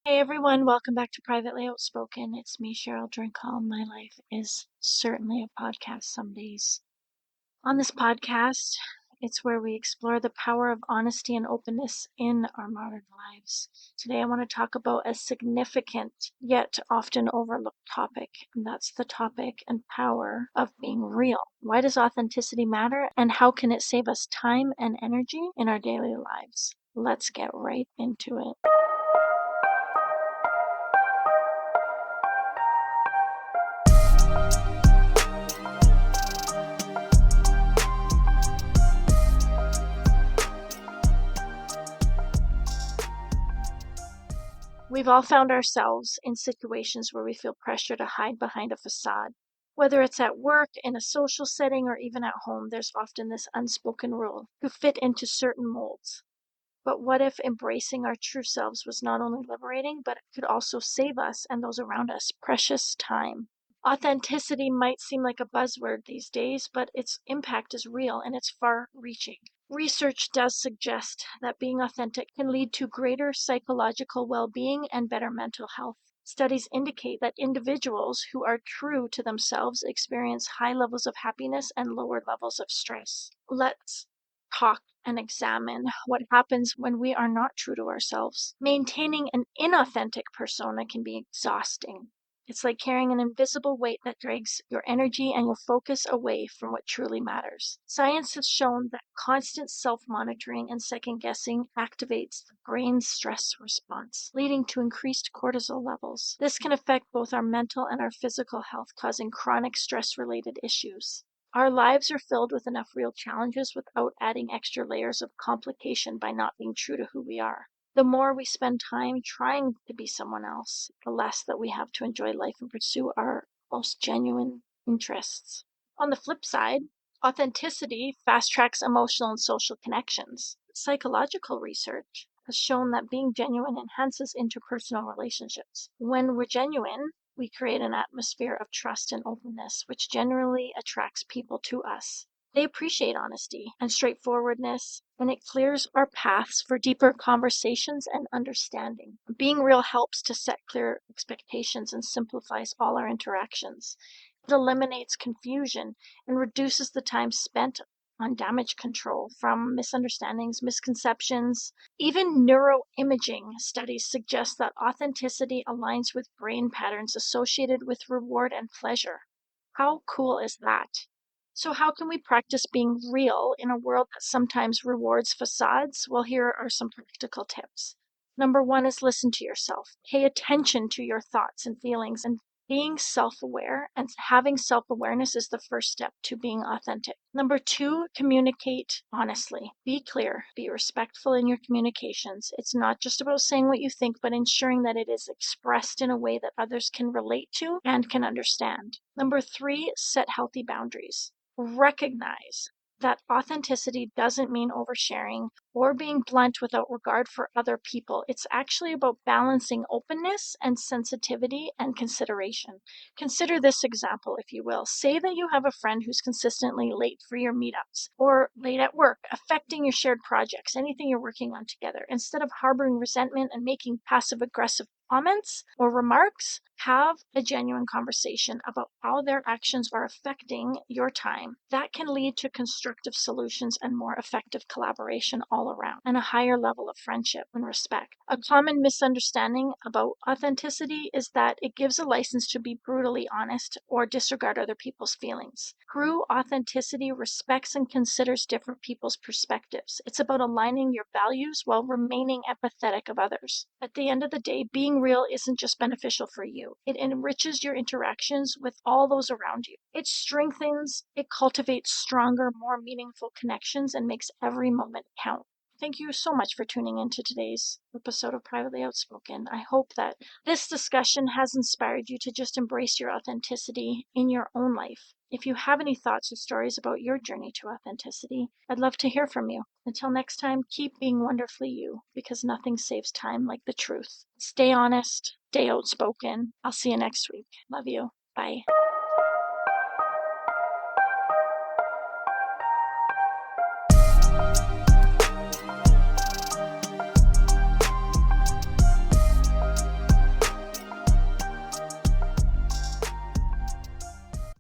Hey everyone, welcome back to Privately Outspoken. It's me, Sheryl Drinkall. My life is certainly a podcast some days. On this podcast, it's where we explore the power of honesty and openness in our modern lives. Today, I want to talk about a significant yet often overlooked topic, and that's the topic and power of being real. Why does authenticity matter, and how can it save us time and energy in our daily lives? Let's get right into it. We've all found ourselves in situations where we feel pressure to hide behind a facade. Whether it's at work, in a social setting, or even at home, there's often this unspoken rule to fit into certain molds. But what if embracing our true selves was not only liberating, but it could also save us and those around us precious time? Authenticity might seem like a buzzword these days, but its impact is real and it's far reaching. Research does suggest that being authentic can lead to greater psychological well being and better mental health. Studies indicate that individuals who are true to themselves experience high levels of happiness and lower levels of stress. Let's talk and examine what happens when we are not true to ourselves. Maintaining an inauthentic persona can be exhausting. It's like carrying an invisible weight that drags your energy and your focus away from what truly matters. Science has shown that constant self-monitoring and second-guessing activates the brain's stress response, leading to increased cortisol levels. This can affect both our mental and our physical health, causing chronic stress-related issues. Our lives are filled with enough real challenges without adding extra layers of complication by not being true to who we are. The more we spend time trying to be someone else, the less that we have to enjoy life and pursue our most genuine interests. On the flip side, authenticity fast tracks emotional and social connections. Psychological research has shown that being genuine enhances interpersonal relationships. When we're genuine, we create an atmosphere of trust and openness, which generally attracts people to us. They appreciate honesty and straightforwardness, and it clears our paths for deeper conversations and understanding. Being real helps to set clear expectations and simplifies all our interactions. It eliminates confusion and reduces the time spent on damage control from misunderstandings, misconceptions. Even neuroimaging studies suggest that authenticity aligns with brain patterns associated with reward and pleasure. How cool is that? So, how can we practice being real in a world that sometimes rewards facades? Well, here are some practical tips. Number one is listen to yourself. Pay attention to your thoughts and feelings, and being self-aware and having self-awareness is the first step to being authentic. Number two, communicate honestly. Be clear, be respectful in your communications. It's not just about saying what you think, but ensuring that it is expressed in a way that others can relate to and can understand. Number three, set healthy boundaries. Recognize that authenticity doesn't mean oversharing or being blunt without regard for other people. It's actually about balancing openness and sensitivity and consideration. Consider this example, if you will. Say that you have a friend who's consistently late for your meetups or late at work, affecting your shared projects, anything you're working on together. Instead of harboring resentment and making passive aggressive comments or remarks, have a genuine conversation about how their actions are affecting your time. That can lead to constructive solutions and more effective collaboration all around, and a higher level of friendship and respect. A common misunderstanding about authenticity is that it gives a license to be brutally honest or disregard other people's feelings. True authenticity respects and considers different people's perspectives. It's about aligning your values while remaining empathetic of others. At the end of the day, being real isn't just beneficial for you. It enriches your interactions with all those around you. It strengthens, it cultivates stronger, more meaningful connections and makes every moment count. Thank you so much for tuning in to today's episode of Privately Outspoken. I hope that this discussion has inspired you to just embrace your authenticity in your own life. If you have any thoughts or stories about your journey to authenticity, I'd love to hear from you. Until next time, keep being wonderfully you, because nothing saves time like the truth. Stay honest, stay outspoken. I'll see you next week. Love you. Bye.